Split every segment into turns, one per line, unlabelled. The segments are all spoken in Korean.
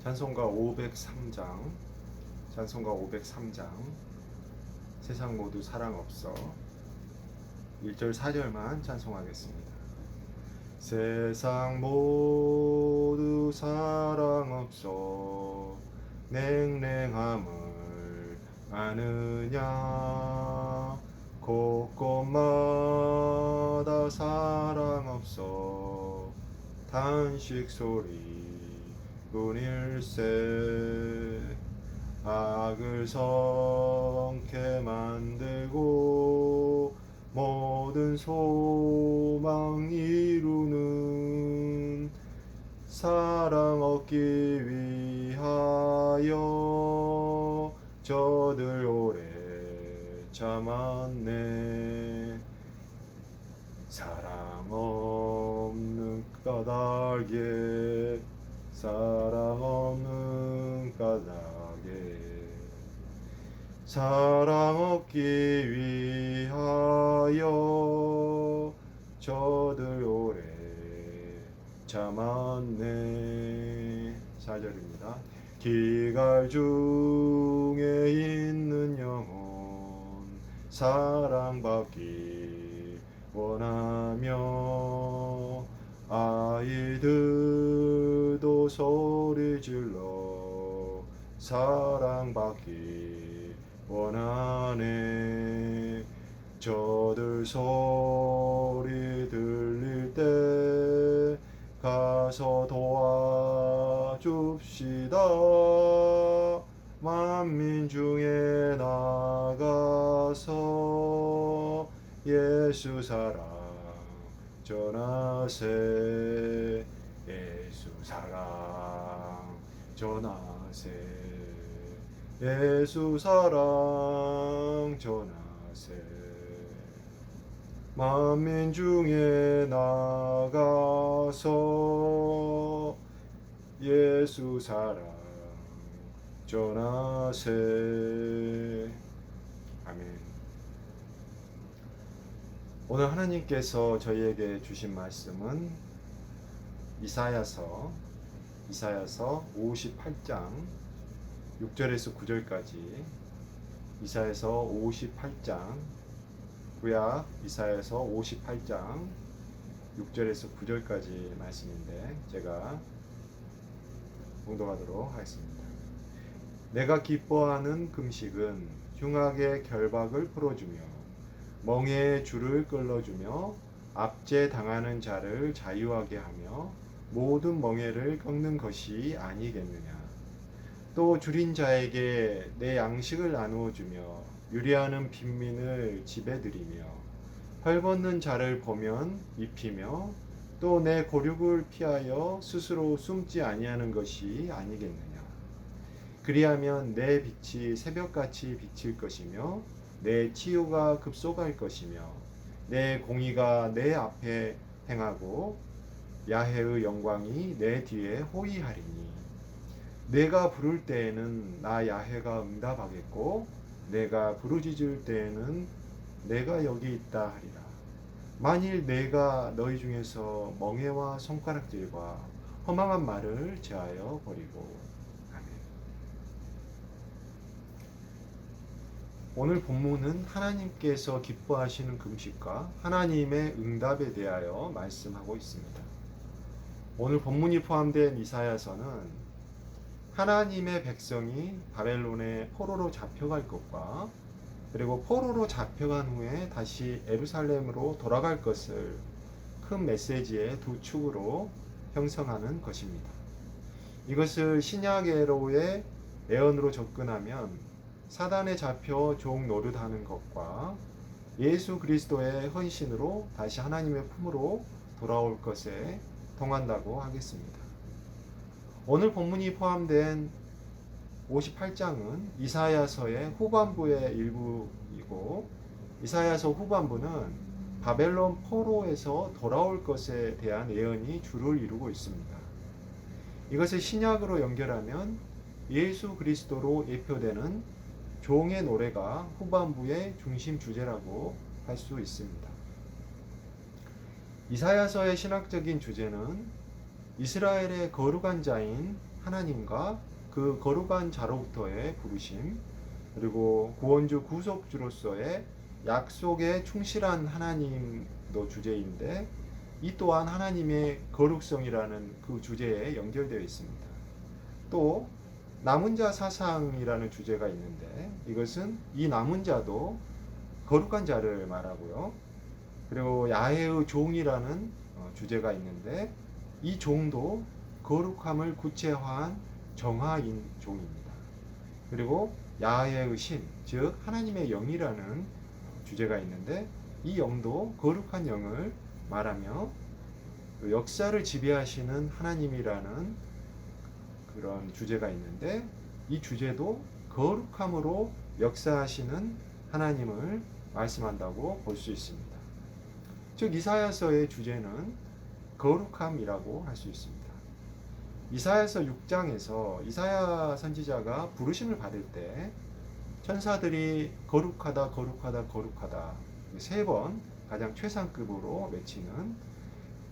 찬송가 503장, 찬송가 503장, 세상 모두 사랑 없어. 1절 4절만 찬송하겠습니다. 세상 모두 사랑 없어 냉랭함을 아느냐 곳곳마다 사랑 없어 탄식 소리 뿐일세 악을 성케 만들고 모든 소망 이루는 사랑 얻기 위하여 저들 오래 참았네. 사랑 없는 까닭에 사랑 없는 까닭에 사랑 얻기 위하여 저들 오래 참았네. 4절입니다. 기갈 중에 있는 영혼 사랑받기 원하며 아이들도 소리질러 사랑받기 원하네. 저들 소리 들릴 때 가서 도와줍시다. 만민 중에 나가서 예수 사랑 전하세. 예수 사랑 전하세. 예수 사랑 전하세. 만민 중에 나가서 예수 사랑 전하세. 아멘. 오늘 하나님께서 저희에게 주신 말씀은 이사야서 58장 6절에서 9절까지, 이사야서 58장, 구약 이사야서 58장 6절에서 9절까지 말씀인데 제가 봉독하도록 하겠습니다. 내가 기뻐하는 금식은 흉악의 결박을 풀어주며 멍에의 줄을 끌어주며 압제 당하는 자를 자유하게 하며 모든 멍에를 꺾는 것이 아니겠느냐. 또 줄인 자에게 내 양식을 나누어 주며 유리하는 빈민을 집에 들이며 헐벗는 자를 보면 입히며 또 내 고륙을 피하여 스스로 숨지 아니하는 것이 아니겠느냐. 그리하면 내 빛이 새벽같이 비칠 것이며 내 치유가 급속할 것이며 내 공의가 내 앞에 행하고 야훼의 영광이 내 뒤에 호위하리니. 내가 부를 때에는 나 야훼가 응답하겠고 내가 부르짖을 때에는 내가 여기 있다 하리라. 만일 내가 너희 중에서 멍에와 손가락질과 허망한 말을 제하여 버리고. 아멘. 오늘 본문은 하나님께서 기뻐하시는 금식과 하나님의 응답에 대하여 말씀하고 있습니다. 오늘 본문이 포함된 이사야서는 하나님의 백성이 바벨론의 포로로 잡혀갈 것과 그리고 포로로 잡혀간 후에 다시 예루살렘으로 돌아갈 것을 큰 메시지의 두 축으로 형성하는 것입니다. 이것을 신약애로의 예언으로 접근하면 사단에 잡혀 종 노릇하는 것과 예수 그리스도의 헌신으로 다시 하나님의 품으로 돌아올 것에 통한다고 하겠습니다. 오늘 본문이 포함된 58장은 이사야서의 후반부의 일부이고, 이사야서 후반부는 바벨론 포로에서 돌아올 것에 대한 예언이 주를 이루고 있습니다. 이것을 신약으로 연결하면 예수 그리스도로 예표되는 종의 노래가 후반부의 중심 주제라고 할 수 있습니다. 이사야서의 신학적인 주제는 이스라엘의 거룩한 자인 하나님과 그 거룩한 자로부터의 부르심, 그리고 구원주 구속주로서의 약속에 충실한 하나님도 주제인데, 이 또한 하나님의 거룩성이라는 그 주제에 연결되어 있습니다. 또 남은 자 사상이라는 주제가 있는데, 이것은 이 남은 자도 거룩한 자를 말하고요. 그리고 야훼의 종이라는 주제가 있는데, 이 종도 거룩함을 구체화한 정화인 종입니다. 그리고 야훼의 신, 즉 하나님의 영이라는 주제가 있는데, 이 영도 거룩한 영을 말하며 역사를 지배하시는 하나님이라는 그런 주제가 있는데, 이 주제도 거룩함으로 역사하시는 하나님을 말씀한다고 볼 수 있습니다. 즉 이사야서의 주제는 거룩함이라고 할 수 있습니다. 이사야서 6장에서 이사야 선지자가 부르심을 받을 때 천사들이 거룩하다 거룩하다 거룩하다 3번 가장 최상급으로 외치는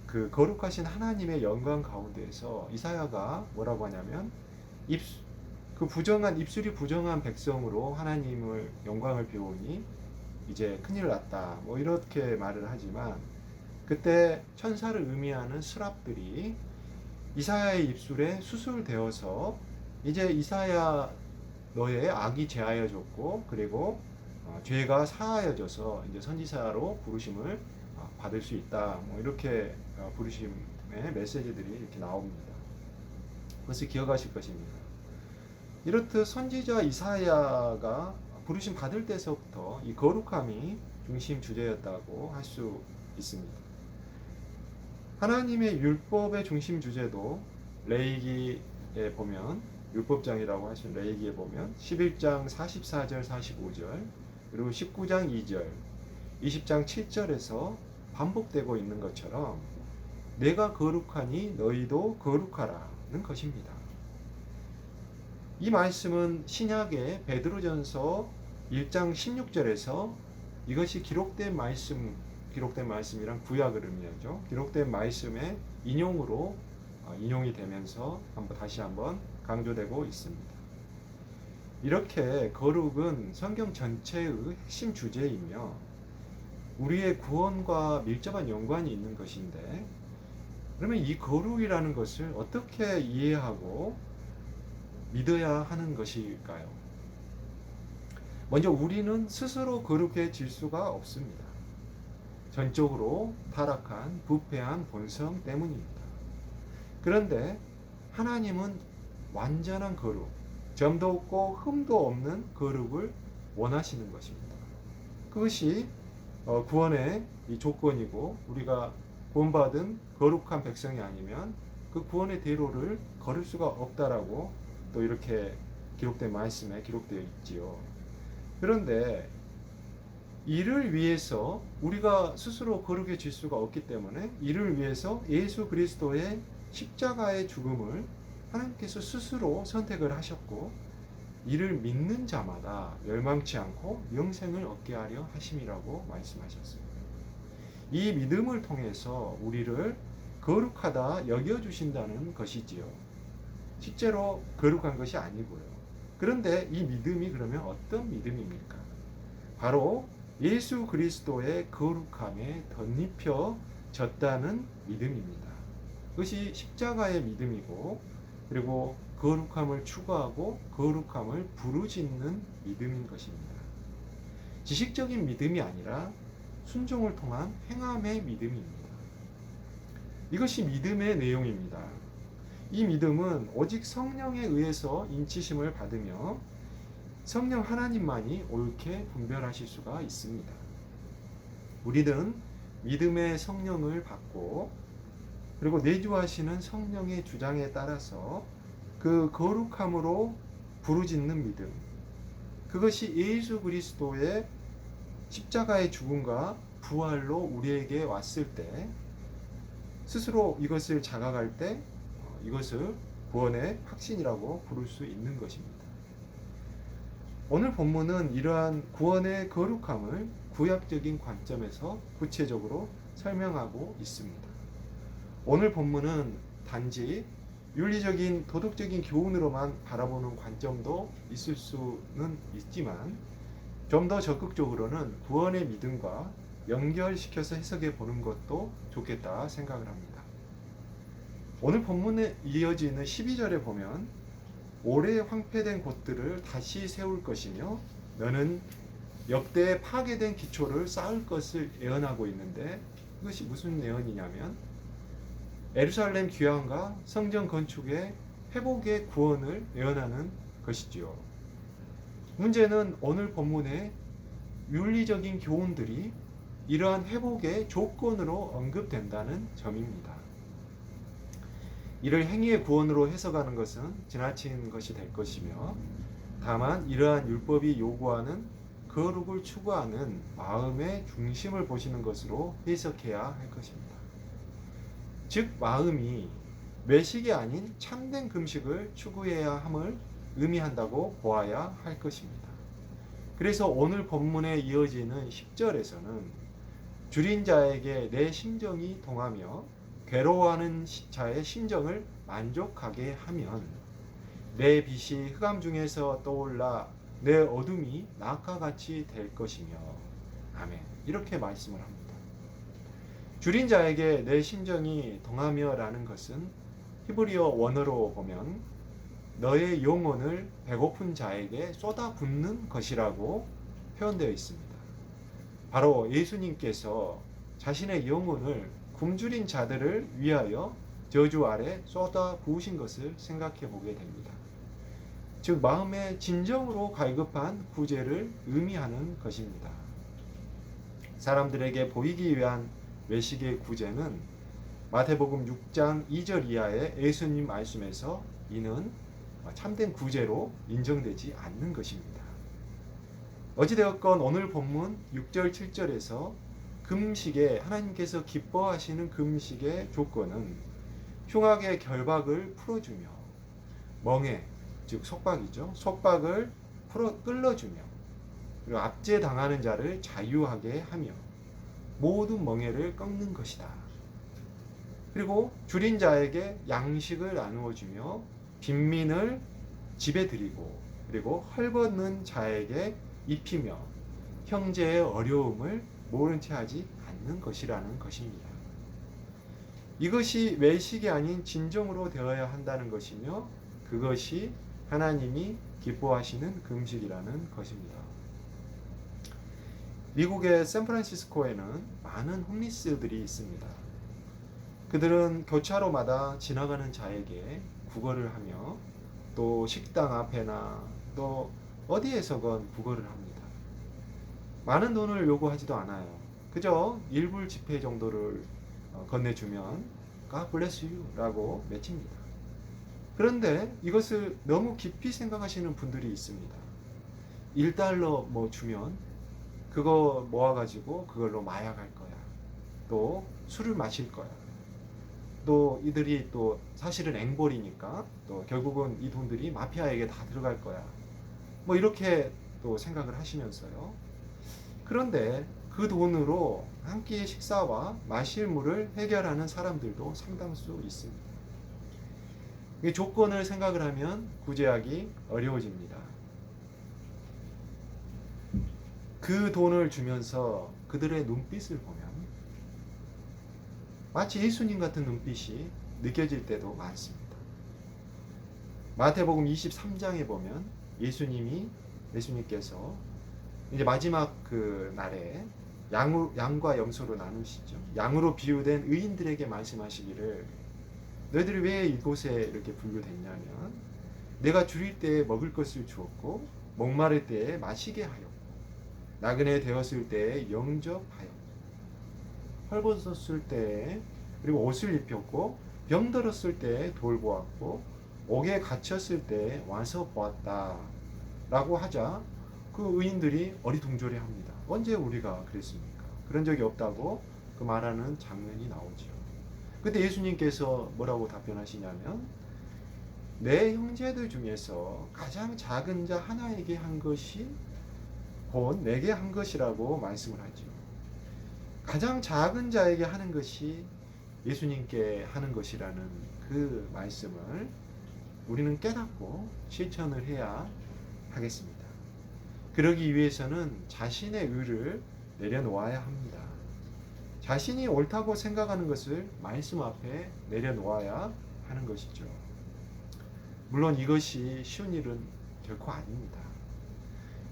그 거룩하신 하나님의 영광 가운데에서 이사야가 뭐라고 하냐면, 입술이 부정한 백성으로 하나님을 영광을 비우니 이제 큰일 났다, 뭐 이렇게 말을 하지만, 그때 천사를 의미하는 스랍들이 이사야의 입술에 수술되어서 이제 이사야 너의 악이 제하여졌고, 그리고 죄가 사하여져서 이제 선지자로 부르심을 받을 수 있다, 뭐 이렇게 부르심의 메시지들이 이렇게 나옵니다. 그것을 기억하실 것입니다. 이렇듯 선지자 이사야가 부르심 받을 때서부터 이 거룩함이 중심 주제였다고 할 수 있습니다. 하나님의 율법의 중심 주제도 레위기에 보면, 율법장이라고 하신 레위기에 보면 11장 44절 45절, 그리고 19장 2절, 20장 7절에서 반복되고 있는 것처럼 내가 거룩하니 너희도 거룩하라는 것입니다. 이 말씀은 신약의 베드로전서 1장 16절에서 이것이 기록된 말씀이란 구약을 의미하죠. 기록된 말씀의 인용이 되면서 다시 한번 강조되고 있습니다. 이렇게 거룩은 성경 전체의 핵심 주제이며 우리의 구원과 밀접한 연관이 있는 것인데, 그러면 이 거룩이라는 것을 어떻게 이해하고 믿어야 하는 것일까요? 먼저 우리는 스스로 거룩해질 수가 없습니다. 전적으로 타락한 부패한 본성 때문입니다. 그런데 하나님은 완전한 거룩, 점도 없고 흠도 없는 거룩을 원하시는 것입니다. 그것이 구원의 이 조건이고, 우리가 구원받은 거룩한 백성이 아니면 그 구원의 대로를 걸을 수가 없다라고 또 이렇게 기록된 말씀에 기록되어 있지요. 그런데 이를 위해서 우리가 스스로 거룩해질 수가 없기 때문에, 이를 위해서 예수 그리스도의 십자가의 죽음을 하나님께서 스스로 선택을 하셨고, 이를 믿는 자마다 멸망치 않고 영생을 얻게 하려 하심이라고 말씀하셨습니다. 이 믿음을 통해서 우리를 거룩하다 여겨주신다는 것이지요. 실제로 거룩한 것이 아니고요. 그런데 이 믿음이 그러면 어떤 믿음입니까? 바로 예수 그리스도의 거룩함에 덧입혀졌다는 믿음입니다. 그것이 십자가의 믿음이고, 그리고 거룩함을 추구하고 거룩함을 부르짖는 믿음인 것입니다. 지식적인 믿음이 아니라 순종을 통한 행함의 믿음입니다. 이것이 믿음의 내용입니다. 이 믿음은 오직 성령에 의해서 인치심을 받으며 성령 하나님만이 옳게 분별하실 수가 있습니다. 우리는 믿음의 성령을 받고, 그리고 내주하시는 성령의 주장에 따라서 그 거룩함으로 부르짖는 믿음, 그것이 예수 그리스도의 십자가의 죽음과 부활로 우리에게 왔을 때 스스로 이것을 자각할 때 이것을 구원의 확신이라고 부를 수 있는 것입니다. 오늘 본문은 이러한 구원의 거룩함을 구약적인 관점에서 구체적으로 설명하고 있습니다. 오늘 본문은 단지 윤리적인 도덕적인 교훈으로만 바라보는 관점도 있을 수는 있지만 좀 더 적극적으로는 구원의 믿음과 연결시켜서 해석해 보는 것도 좋겠다 생각을 합니다. 오늘 본문에 이어지는 12절에 보면 오래 황폐된 곳들을 다시 세울 것이며 너는 역대 파괴된 기초를 쌓을 것을 예언하고 있는데 이것이 무슨 예언이냐면 예루살렘 귀환과 성전 건축의 회복의 구원을 예언하는 것이지요. 문제는 오늘 본문의 윤리적인 교훈들이 이러한 회복의 조건으로 언급된다는 점입니다. 이를 행위의 구원으로 해석하는 것은 지나친 것이 될 것이며 다만 이러한 율법이 요구하는 거룩을 추구하는 마음의 중심을 보시는 것으로 해석해야 할 것입니다. 즉 마음이 외식이 아닌 참된 금식을 추구해야 함을 의미한다고 보아야 할 것입니다. 그래서 오늘 본문에 이어지는 10절에서는 줄인 자에게 내 심정이 동하며 괴로워하는 자의 심정을 만족하게 하면 내 빛이 흑암 중에서 떠올라 내 어둠이 낙과 같이 될 것이며 아멘. 이렇게 말씀을 합니다. 줄인 자에게 내 심정이 동하며 라는 것은 히브리어 원어로 보면 너의 영혼을 배고픈 자에게 쏟아붓는 것이라고 표현되어 있습니다. 바로 예수님께서 자신의 영혼을 굶주린 자들을 위하여 저주 아래 쏟아부으신 것을 생각해 보게 됩니다. 즉 마음의 진정으로 갈급한 구제를 의미하는 것입니다. 사람들에게 보이기 위한 외식의 구제는 마태복음 6장 2절 이하의 예수님 말씀에서 이는 참된 구제로 인정되지 않는 것입니다. 어찌되었건 오늘 본문 6절 7절에서 금식에 하나님께서 기뻐하시는 금식의 조건은 흉악의 결박을 풀어주며 멍에 즉 속박이죠. 속박을 끌어주며 그리고 압제당하는 자를 자유하게 하며 모든 멍에를 꺾는 것이다. 그리고 줄인 자에게 양식을 나누어 주며 빈민을 집에 드리고 그리고 헐벗는 자에게 입히며 형제의 어려움을 모른 채 하지 않는 것이라는 것입니다. 이것이 외식이 아닌 진정으로 되어야 한다는 것이며 그것이 하나님이 기뻐하시는 금식이라는 것입니다. 미국의 샌프란시스코에는 많은 홈리스들이 있습니다. 그들은 교차로마다 지나가는 자에게 구걸을 하며 또 식당 앞에나 또 어디에서건 구걸을 합니다. 많은 돈을 요구하지도 않아요. 그저 일불 지폐 정도를 건네주면 God bless you 라고 외칩니다. 그런데 이것을 너무 깊이 생각하시는 분들이 있습니다. 1달러 뭐 주면 그거 모아가지고 그걸로 마약할 거야. 또 술을 마실 거야. 또 이들이 또 사실은 앵벌이니까 또 결국은 이 돈들이 마피아에게 다 들어갈 거야. 뭐 이렇게 또 생각을 하시면서요. 그런데 그 돈으로 한 끼의 식사와 마실 물을 해결하는 사람들도 상당수 있습니다. 이 조건을 생각을 하면 구제하기 어려워집니다. 그 돈을 주면서 그들의 눈빛을 보면 마치 예수님 같은 눈빛이 느껴질 때도 많습니다. 마태복음 23장에 보면 예수님께서 이제 마지막 그 날에 양과 염소로 나누시죠. 양으로 비유된 의인들에게 말씀하시기를 너희들이 왜 이곳에 이렇게 분류됐냐면 내가 줄일 때에 먹을 것을 주었고 목마를 때에 마시게 하였고 나그네 되었을 때에 영접하였고 헐벗었을 때에 그리고 옷을 입혔고 병들었을 때에 돌보았고 옥에 갇혔을 때에 와서 보았다 라고 하자 그 의인들이 어리둥절해합니다. 언제 우리가 그랬습니까? 그런 적이 없다고 그 말하는 장면이 나오죠. 그때 예수님께서 뭐라고 답변하시냐면 내 형제들 중에서 가장 작은 자 하나에게 한 것이 곧 내게 한 것이라고 말씀을 하죠. 가장 작은 자에게 하는 것이 예수님께 하는 것이라는 그 말씀을 우리는 깨닫고 실천을 해야 하겠습니다. 그러기 위해서는 자신의 의를 내려놓아야 합니다. 자신이 옳다고 생각하는 것을 말씀 앞에 내려놓아야 하는 것이죠. 물론 이것이 쉬운 일은 결코 아닙니다.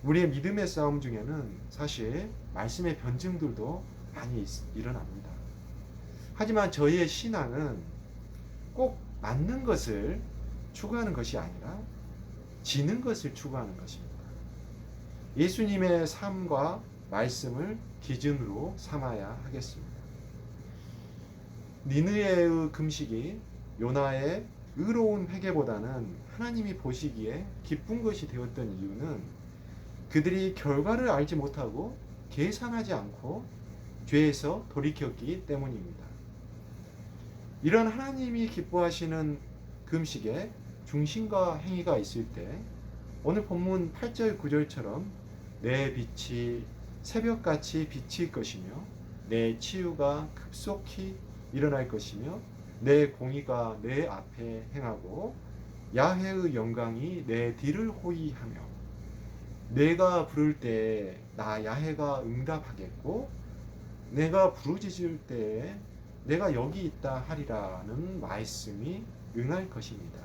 우리의 믿음의 싸움 중에는 사실 말씀의 변증들도 많이 일어납니다. 하지만 저희의 신앙은 꼭 맞는 것을 추구하는 것이 아니라 지는 것을 추구하는 것입니다. 예수님의 삶과 말씀을 기준으로 삼아야 하겠습니다. 니느웨의 금식이 요나의 의로운 회개보다는 하나님이 보시기에 기쁜 것이 되었던 이유는 그들이 결과를 알지 못하고 계산하지 않고 죄에서 돌이켰기 때문입니다. 이런 하나님이 기뻐하시는 금식에 중심과 행위가 있을 때 오늘 본문 8절 9절처럼 내 빛이 새벽같이 비칠 것이며 내 치유가 급속히 일어날 것이며 내 공의가 내 앞에 행하고 야훼의 영광이 내 뒤를 호위하며 내가 부를 때에 나 야훼가 응답하겠고 내가 부르짖을 때에 내가 여기 있다 하리라는 말씀이 응할 것입니다.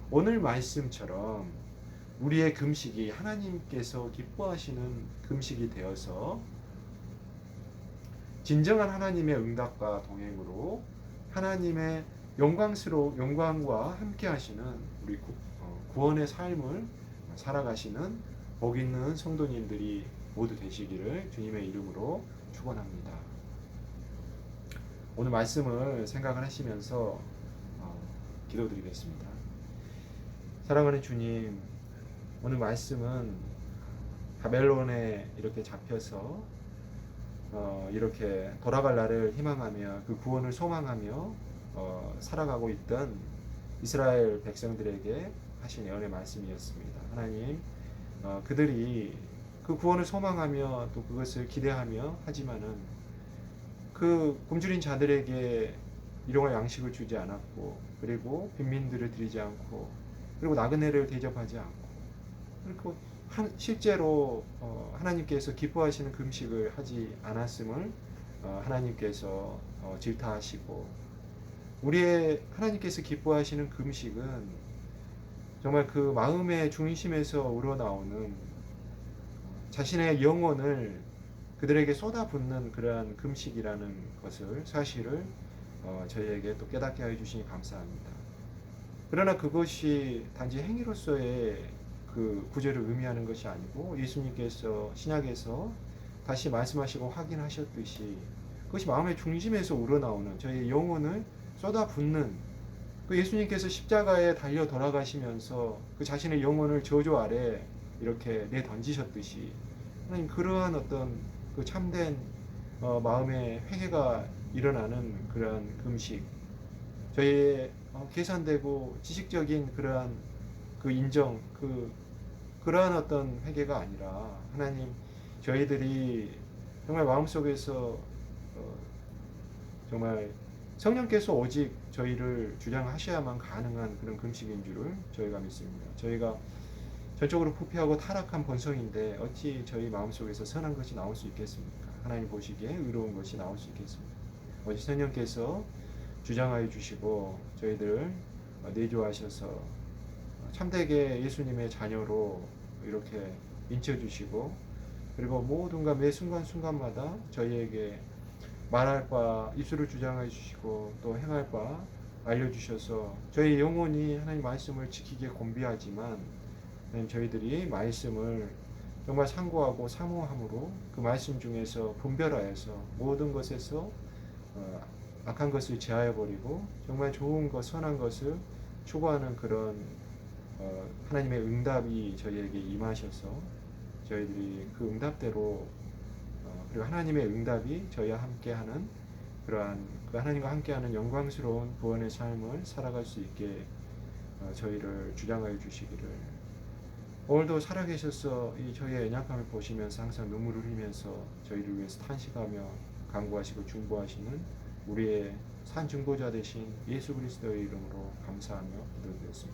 오늘 말씀처럼 우리의 금식이 하나님께서 기뻐하시는 금식이 되어서 진정한 하나님의 응답과 동행으로 하나님의 영광과 함께 하시는 우리 구원의 삶을 살아가시는 복 있는 성도님들이 모두 되시기를 주님의 이름으로 축원합니다. 오늘 말씀을 생각을 하시면서 기도드리겠습니다. 사랑하는 주님, 오늘 말씀은 바벨론에 이렇게 잡혀서 이렇게 돌아갈 날을 희망하며 그 구원을 소망하며 살아가고 있던 이스라엘 백성들에게 하신 예언의 말씀이었습니다. 하나님, 그들이 그 구원을 소망하며 또 그것을 기대하며 하지만은 그 굶주린 자들에게 일용할 양식을 주지 않았고 그리고 빈민들을 드리지 않고 그리고 나그네를 대접하지 않고 그리고 실제로 하나님께서 기뻐하시는 금식을 하지 않았음을 하나님께서 질타하시고 우리의 하나님께서 기뻐하시는 금식은 정말 그 마음의 중심에서 우러나오는 자신의 영혼을 그들에게 쏟아붓는 그러한 금식이라는 것을 사실을 저희에게 또 깨닫게 해주시니 감사합니다. 그러나 그것이 단지 행위로서의 그 구절을 의미하는 것이 아니고 예수님께서 신약에서 다시 말씀하시고 확인하셨듯이 그것이 마음의 중심에서 우러나오는 저희의 영혼을 쏟아붓는 그 예수님께서 십자가에 달려 돌아가시면서 그 자신의 영혼을 저주 아래 이렇게 내던지셨듯이 하나님 그러한 어떤 그 참된 마음의 회개가 일어나는 그러한 금식 저희의 계산되고 지식적인 그러한 그 인정 그러한 어떤 회개가 아니라 하나님 저희들이 정말 마음속에서 정말 성령께서 오직 저희를 주장하셔야만 가능한 그런 금식인 줄을 저희가 믿습니다. 저희가 전적으로 부패하고 타락한 본성인데 어찌 저희 마음속에서 선한 것이 나올 수 있겠습니까? 하나님 보시기에 의로운 것이 나올 수 있겠습니까? 오직 성령께서 주장하여 주시고 저희들을 내조하셔서 참되게 예수님의 자녀로 이렇게 인쳐주시고 그리고 모든가 매 순간순간마다 저희에게 말할 바 입술을 주장하여 주시고 또 행할 바 알려주셔서 저희 영혼이 하나님 말씀을 지키기에 곤비하지만 하나님 저희들이 말씀을 정말 상고하고 사모함으로 그 말씀 중에서 분별하여서 모든 것에서 악한 것을 제하여 버리고 정말 좋은 것 선한 것을 추구하는 그런 하나님의 응답이 저희에게 임하셔서 저희들이 그 응답대로 그리고 하나님의 응답이 저희와 함께하는 그러한 그 하나님과 함께하는 영광스러운 구원의 삶을 살아갈 수 있게 저희를 주장하여 주시기를 오늘도 살아계셔서 이 저희의 연약함을 보시면서 항상 눈물을 흘리면서 저희를 위해서 탄식하며 간구하시고 중보하시는 우리의 산 증거자 되신 예수 그리스도의 이름으로 감사하며 기도드렸습니다.